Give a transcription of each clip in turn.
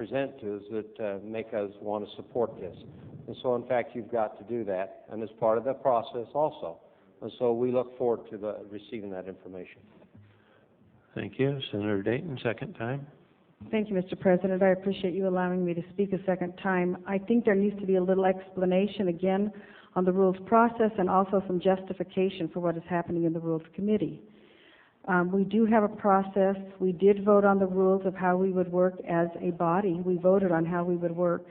present to us that make us want to support this. And so, in fact, you've got to do that, and it's part of the process also. And so we look forward to receiving that information. Thank you. Senator Dayton, second time. Thank you, Mr. President. I appreciate you allowing me to speak a second time. I think there needs to be a little explanation again on the rules process and also some justification for what is happening in the Rules Committee. We do have a process. We did vote on the rules of how we would work as a body. We voted on how we would work.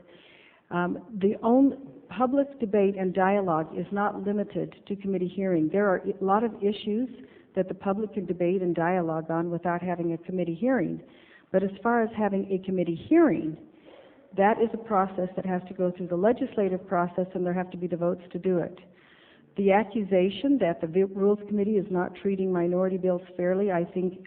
The only public debate and dialogue is not limited to committee hearing. There are a lot of issues that the public can debate and dialogue on without having a committee hearing. But as far as having a committee hearing, that is a process that has to go through the legislative process, and there have to be the votes to do it. The accusation that the Rules Committee is not treating minority bills fairly, I think,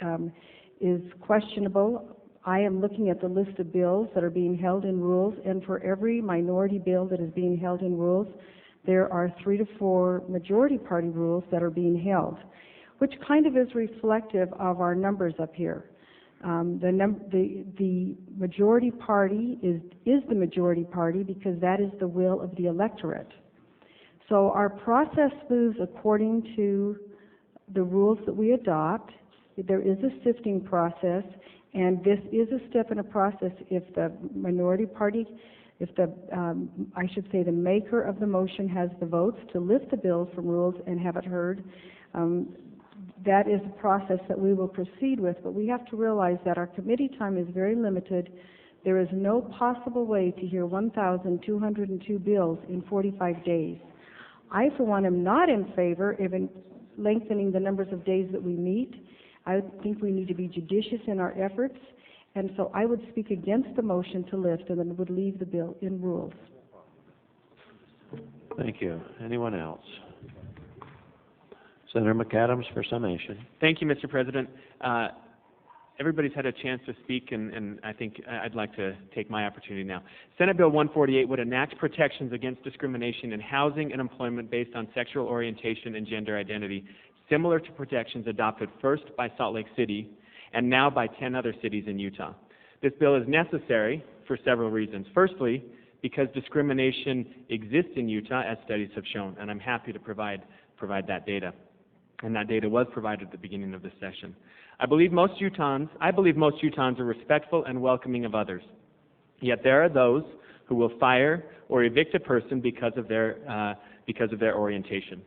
is questionable. I am looking at the list of bills that are being held in rules, and for every minority bill that is being held in rules, there are 3 to 4 majority party rules that are being held, which kind of is reflective of our numbers up here. The majority party is the majority party because that is the will of the electorate. So our process moves according to the rules that we adopt. There is a sifting process, and this is a step in a process if the minority party, I should say the maker of the motion has the votes to lift the bill from rules and have it heard. That is a process that we will proceed with, but we have to realize that our committee time is very limited. There is no possible way to hear 1,202 bills in 45 days. I, for one, am not in favor of lengthening the numbers of days that we meet. I think we need to be judicious in our efforts, and so I would speak against the motion to lift and then would leave the bill in rules. Thank you. Anyone else? Senator McAdams for summation. Thank you, Mr. President. Everybody's had a chance to speak, and I think I'd like to take my opportunity now. Senate Bill 148 would enact protections against discrimination in housing and employment based on sexual orientation and gender identity, similar to protections adopted first by Salt Lake City and now by 10 other cities in Utah. This bill is necessary for several reasons. Firstly, because discrimination exists in Utah, as studies have shown, and I'm happy to provide that data. And that data was provided at the beginning of this session. I believe most Utahns are respectful and welcoming of others. Yet there are those who will fire or evict a person because of their orientation.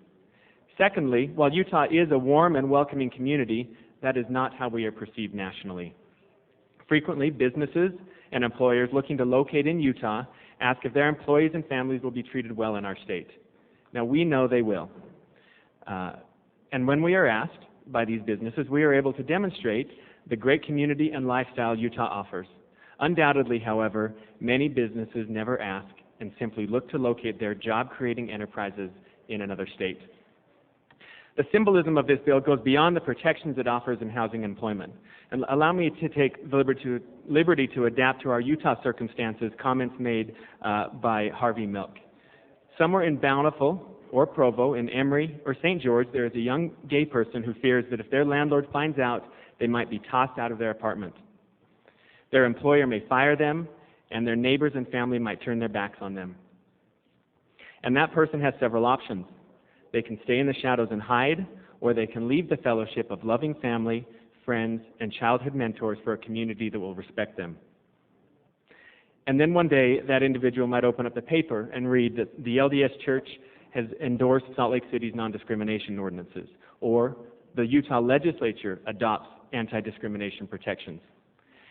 Secondly, while Utah is a warm and welcoming community, that is not how we are perceived nationally. Frequently, businesses and employers looking to locate in Utah ask if their employees and families will be treated well in our state. Now, we know they will. And when we are asked by these businesses, we are able to demonstrate the great community and lifestyle Utah offers. Undoubtedly, however, many businesses never ask and simply look to locate their job-creating enterprises in another state. The symbolism of this bill goes beyond the protections it offers in housing and employment. And allow me to take the liberty to adapt to our Utah circumstances comments made by Harvey Milk. Somewhere in Bountiful or Provo, in Emory or St. George, there is a young gay person who fears that if their landlord finds out, they might be tossed out of their apartment. Their employer may fire them, and their neighbors and family might turn their backs on them. And that person has several options. They can stay in the shadows and hide, or they can leave the fellowship of loving family, friends, and childhood mentors for a community that will respect them. And then one day, that individual might open up the paper and read that the LDS Church has endorsed Salt Lake City's non-discrimination ordinances, or the Utah legislature adopts anti-discrimination protections.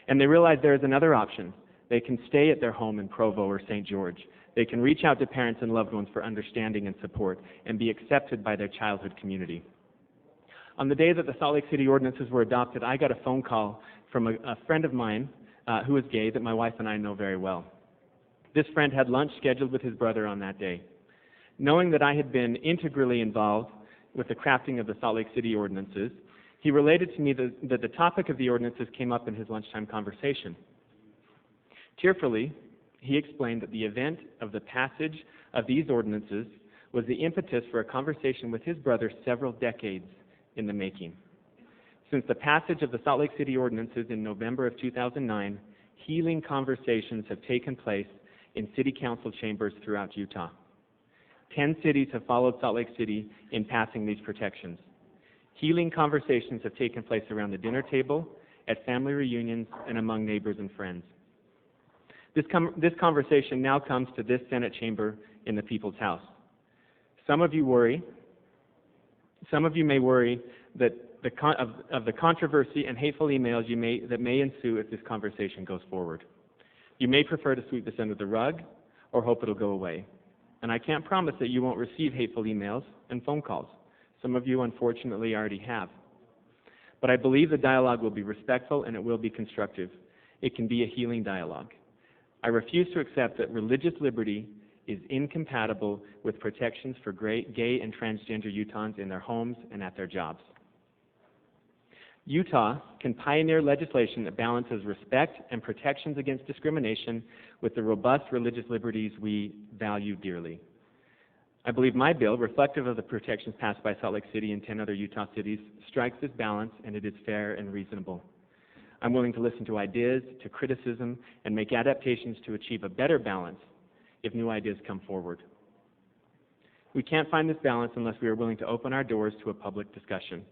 And they realize there is another option. They can stay at their home in Provo or St. George. They can reach out to parents and loved ones for understanding and support and be accepted by their childhood community. On the day that the Salt Lake City ordinances were adopted, I got a phone call from a friend of mine who is gay that my wife and I know very well. This friend had lunch scheduled with his brother on that day. Knowing that I had been integrally involved with the crafting of the Salt Lake City ordinances, he related to me that the topic of the ordinances came up in his lunchtime conversation. Tearfully, he explained that the event of the passage of these ordinances was the impetus for a conversation with his brother several decades in the making. Since the passage of the Salt Lake City ordinances in November of 2009, healing conversations have taken place in city council chambers throughout Utah. 10 cities have followed Salt Lake City in passing these protections. Healing conversations have taken place around the dinner table, at family reunions, and among neighbors and friends. This conversation now comes to this Senate chamber in the People's House. Some of you may worry that of the controversy and hateful emails that may ensue if this conversation goes forward. You may prefer to sweep this under the rug or hope it'll go away. And I can't promise that you won't receive hateful emails and phone calls. Some of you, unfortunately, already have. But I believe the dialogue will be respectful and it will be constructive. It can be a healing dialogue. I refuse to accept that religious liberty is incompatible with protections for gay and transgender Utahns in their homes and at their jobs. Utah can pioneer legislation that balances respect and protections against discrimination with the robust religious liberties we value dearly. I believe my bill, reflective of the protections passed by Salt Lake City and 10 other Utah cities, strikes this balance, and it is fair and reasonable. I'm willing to listen to ideas, to criticism, and make adaptations to achieve a better balance if new ideas come forward. We can't find this balance unless we are willing to open our doors to a public discussion.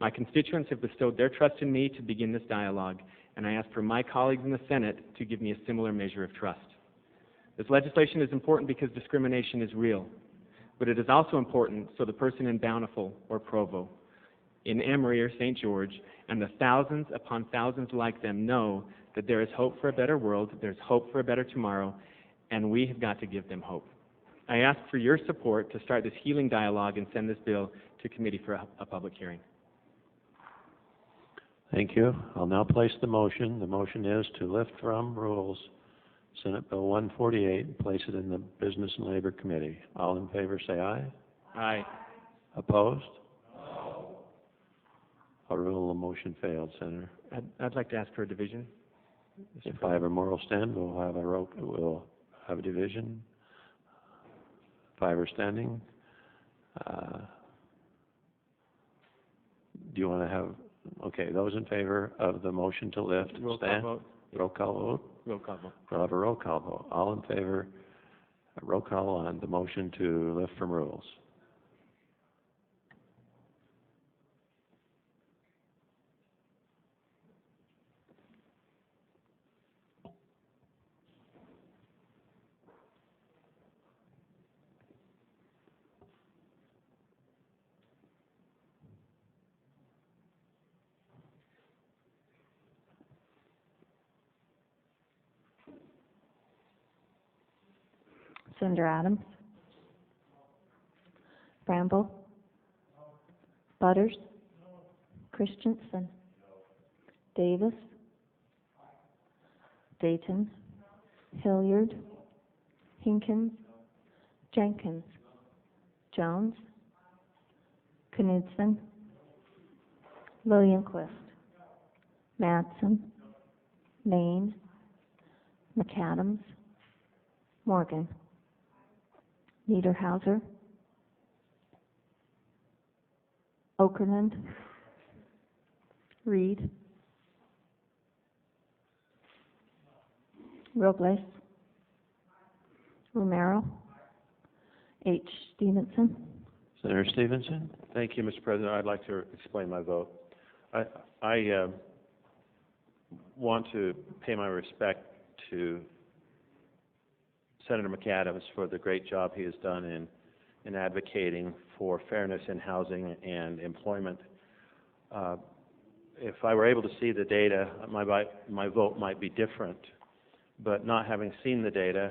My constituents have bestowed their trust in me to begin this dialogue, and I ask for my colleagues in the Senate to give me a similar measure of trust. This legislation is important because discrimination is real, but it is also important so the person in Bountiful or Provo, in Emory or St. George, and the thousands upon thousands like them know that there is hope for a better world, there's hope for a better tomorrow, and we have got to give them hope. I ask for your support to start this healing dialogue and send this bill to committee for a public hearing. Thank you. I'll now place the motion. The motion is to lift from rules Senate Bill 148 and place it in the Business and Labor Committee. All in favor say aye. Aye. Opposed? No. I'll rule the motion failed, Senator. I'd like to ask for a division. If I have a moral stand, we'll have a division. 5 are standing. Do you want to have, okay, those in favor of the motion to lift, Roll stand. call vote. Roll call vote. Roll call vote. We'll have a roll call vote. All in favor, a roll call on the motion to lift from rules. Senator Adams? Bramble? Butters? Christensen? Davis? Dayton? Hilliard? Hinkins? Jenkins? Jones? Knudsen? Lillianquist? Madsen? Maine? McAdams? Morgan? Niederhauser, Okerlund, Reed, Robles, Romero, H. Stevenson. Senator Stevenson? Thank you, Mr. President. I'd like to explain my vote. I want to pay my respect to Senator McAdams for the great job he has done in advocating for fairness in housing and employment. If I were able to see the data, my vote might be different. But not having seen the data,